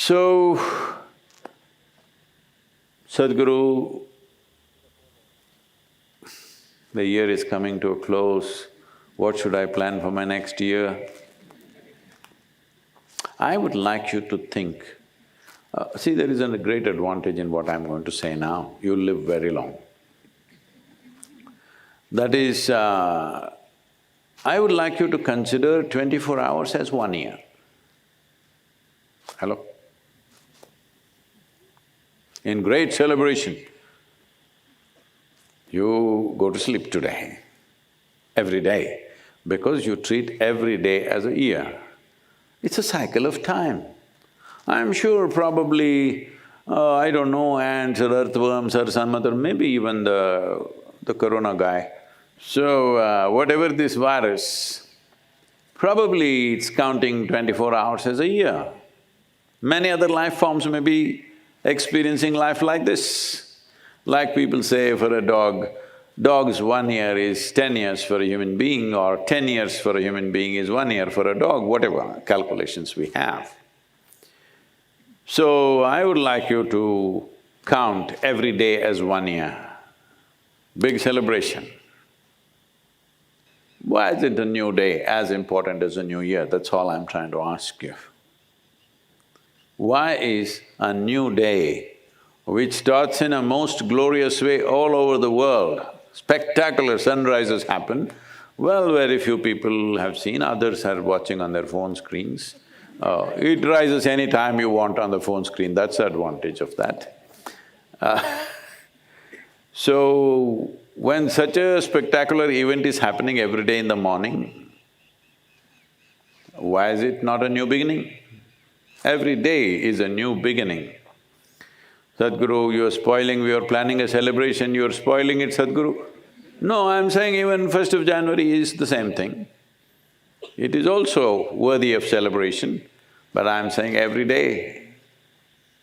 So, Sadhguru, the year is coming to a close, what should I plan for my next year? I would like you to think, see, there is a great advantage in what I'm going to say now, you'll live very long. That is, I would like you to consider 24 hours as 1 year. Hello? In great celebration, you go to sleep today, every day, because you treat every day as a year. It's a cycle of time. I'm sure probably, I don't know, ants or earthworms or some other, maybe even the corona guy. So, whatever this virus, probably it's counting 24 hours as a year. Many other life forms may be experiencing life like this. Like people say for a dog, dog's 1 year is 10 years for a human being, or 10 years for a human being is 1 year for a dog, whatever calculations we have. So, I would like you to count every day as 1 year. Big celebration. Why is it a new day as important as a new year? That's all I'm trying to ask you. Why is a new day, which starts in a most glorious way all over the world, spectacular sunrises happen, well, very few people have seen, others are watching on their phone screens. It rises any time you want on the phone screen, that's the advantage of that. So, when such a spectacular event is happening every day in the morning, why is it not a new beginning? Every day is a new beginning. Sadhguru, you're spoiling, we are planning a celebration, you're spoiling it, Sadhguru. No, I'm saying even 1st of January is the same thing. It is also worthy of celebration, but I'm saying every day.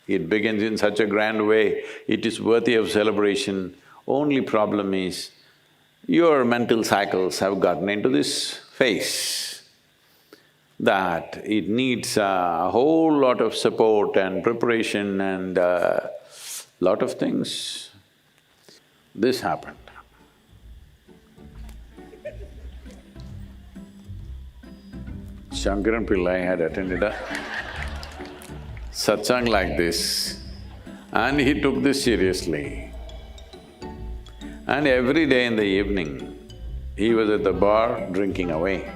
It begins in such a grand way, it is worthy of celebration. Only problem is, your mental cycles have gotten into this phase that it needs a whole lot of support and preparation and lot of things. This happened. Shankaran Pillai had attended a satsang like this and he took this seriously. And every day in the evening, he was at the bar drinking away.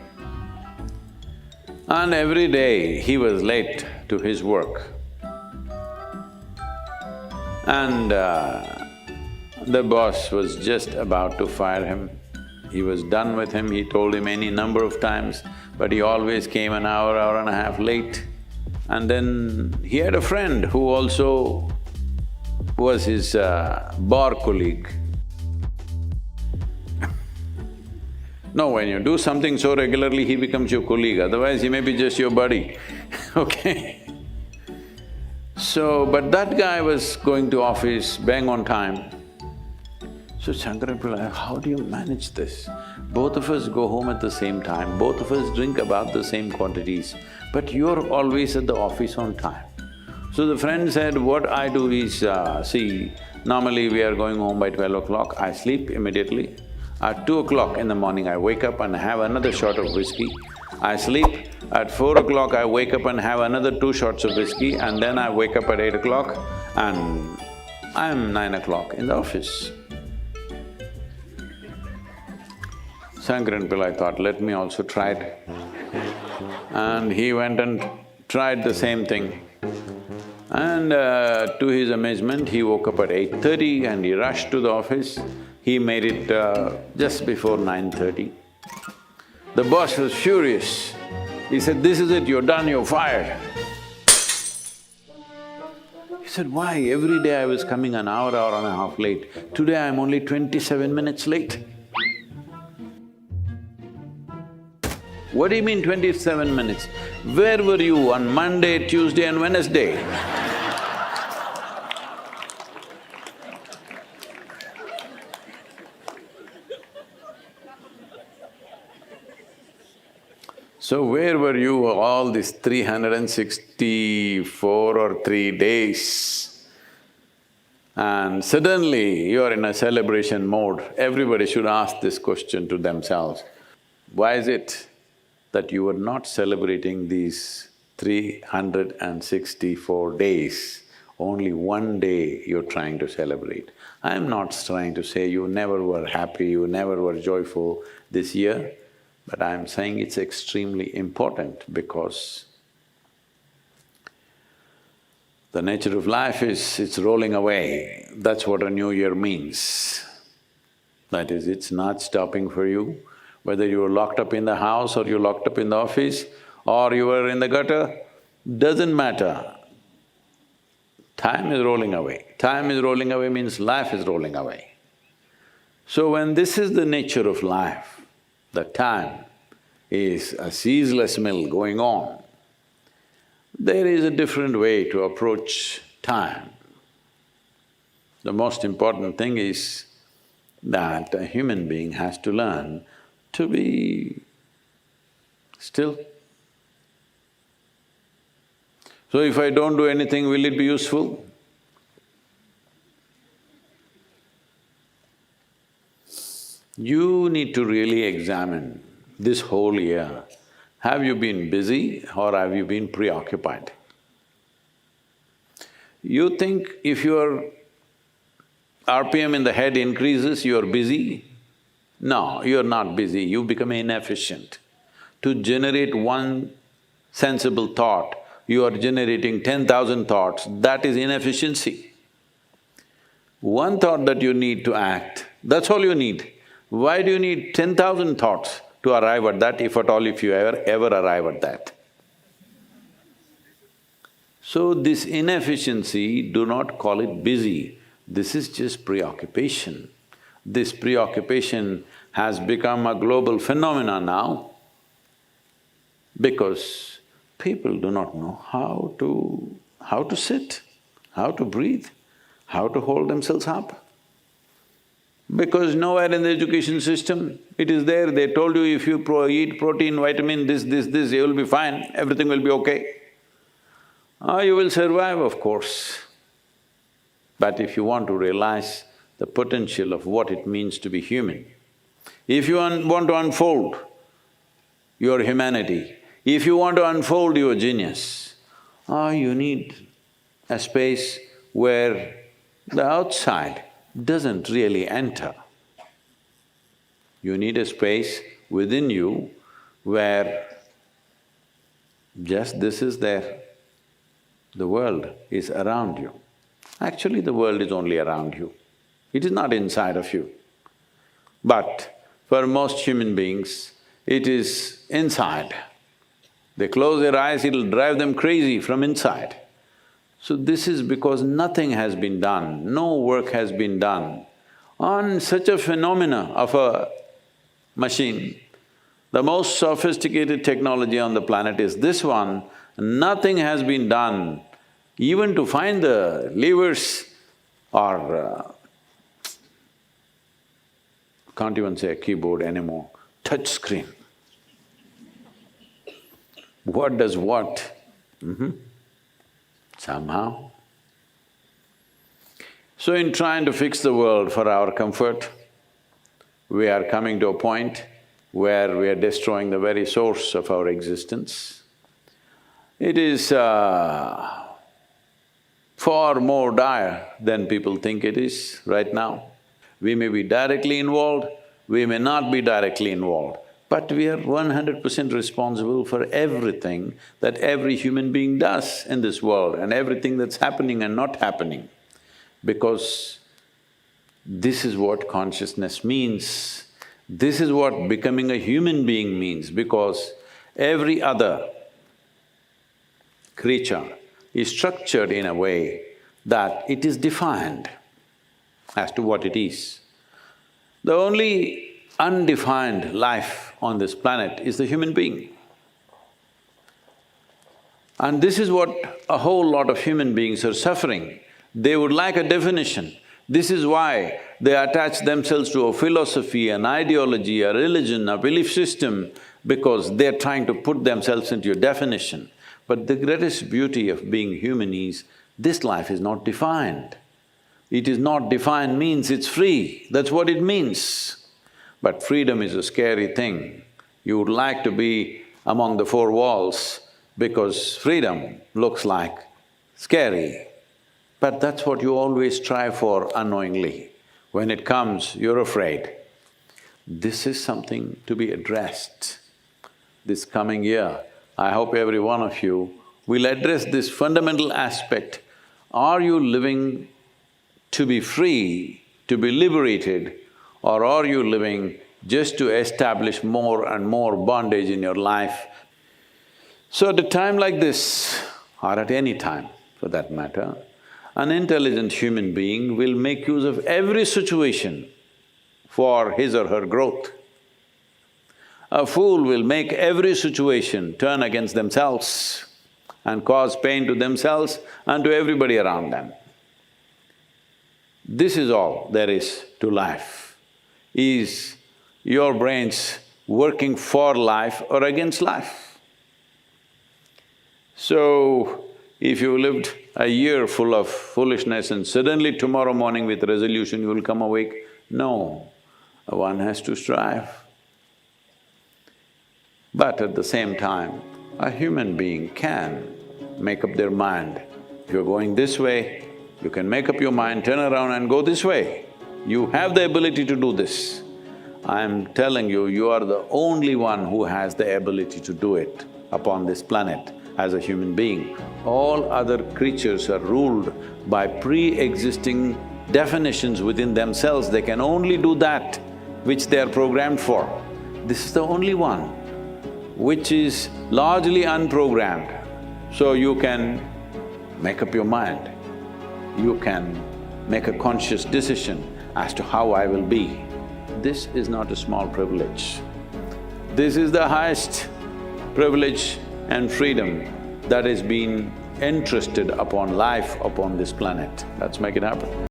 And every day he was late to his work. And the boss was just about to fire him. He was done with him, he told him any number of times, but he always came an hour, hour and a half late. And then he had a friend who also was his bar colleague. No, when you do something so regularly, he becomes your colleague, otherwise he may be just your buddy, okay? So, but that guy was going to office, bang on time. So Shankaran Pillai, how do you manage this? Both of us go home at the same time, both of us drink about the same quantities, but you're always at the office on time. So the friend said, what I do is, see, normally we are going home by 12 o'clock, I sleep immediately. At 2 o'clock in the morning, I wake up and have another shot of whiskey. I sleep. At 4 o'clock, I wake up and have another 2 shots of whiskey, and then I wake up at 8 o'clock and I'm 9 o'clock in the office. Shankaran Pillai thought, let me also try it. And he went and tried the same thing. And to his amazement, he woke up at 8:30 and he rushed to the office. He made it just before 9:30. The boss was furious. He said, this is it, you're done, you're fired. He said, why? Every day I was coming an hour, hour and a half late. Today I'm only 27 minutes late. What do you mean 27 minutes? Where were you on Monday, Tuesday and Wednesday? So where were you all these 364 or 3 days? And suddenly you're in a celebration mode. Everybody should ask this question to themselves. Why is it that you were not celebrating these 364 days? Only one day you're trying to celebrate. I'm not trying to say you never were happy, you never were joyful this year, but I'm saying it's extremely important because the nature of life is, it's rolling away. That's what a new year means. That is, it's not stopping for you. Whether you were locked up in the house or you locked up in the office or you were in the gutter, doesn't matter. Time is rolling away. Time is rolling away means life is rolling away. So when this is the nature of life, the time is a ceaseless mill going on, there is a different way to approach time. The most important thing is that a human being has to learn to be still. So if I don't do anything, will it be useful? You need to really examine this whole year. Have you been busy or have you been preoccupied? You think if your RPM in the head increases, you're busy? No, you're not busy, you become inefficient. To generate one sensible thought, you are generating 10,000 thoughts, that is inefficiency. One thought that you need to act, that's all you need. Why do you need 10,000 thoughts to arrive at that, if at all, if you ever arrive at that? So this inefficiency, do not call it busy, this is just preoccupation. This preoccupation has become a global phenomenon now because people do not know how to sit, how to breathe, how to hold themselves up. Because nowhere in the education system it is there, they told you if you eat protein, vitamin, this, you will be fine, everything will be okay. You will survive, of course. But if you want to realize the potential of what it means to be human, if you want to unfold your humanity, if you want to unfold your genius, you need a space where the outside doesn't really enter. You need a space within you where just this is there. The world is around you. Actually, the world is only around you. It is not inside of you. But for most human beings, it is inside. They close their eyes, it'll drive them crazy from inside. So this is because nothing has been done, no work has been done on such a phenomena of a machine. The most sophisticated technology on the planet is this one, nothing has been done even to find the levers or can't even say a keyboard anymore, touch screen. What does what? Somehow. So in trying to fix the world for our comfort, we are coming to a point where we are destroying the very source of our existence. It is far more dire than people think it is right now. We may be directly involved, we may not be directly involved, but we are 100% responsible for everything that every human being does in this world and everything that's happening and not happening. Because this is what consciousness means, this is what becoming a human being means, because every other creature is structured in a way that it is defined as to what it is. The only undefined life on this planet is the human being. And this is what a whole lot of human beings are suffering. They would like a definition. This is why they attach themselves to a philosophy, an ideology, a religion, a belief system, because they're trying to put themselves into your definition. But the greatest beauty of being human is, this life is not defined. It is not defined means it's free, that's what it means. But freedom is a scary thing. You would like to be among the four walls because freedom looks like scary. But that's what you always strive for unknowingly. When it comes, you're afraid. This is something to be addressed. This coming year, I hope every one of you will address this fundamental aspect. Are you living to be free, to be liberated, or are you living just to establish more and more bondage in your life? So at a time like this, or at any time for that matter, an intelligent human being will make use of every situation for his or her growth. A fool will make every situation turn against themselves and cause pain to themselves and to everybody around them. This is all there is to life. Is your brains working for life or against life? So, if you lived a year full of foolishness and suddenly tomorrow morning with resolution you will come awake, no, one has to strive. But at the same time, a human being can make up their mind. If you're going this way, you can make up your mind, turn around and go this way. You have the ability to do this. I'm telling you, you are the only one who has the ability to do it upon this planet as a human being. All other creatures are ruled by pre-existing definitions within themselves. They can only do that which they are programmed for. This is the only one which is largely unprogrammed. So you can make up your mind. You can make a conscious decision as to how I will be. This is not a small privilege. This is the highest privilege and freedom that has been entrusted upon life upon this planet. Let's make it happen.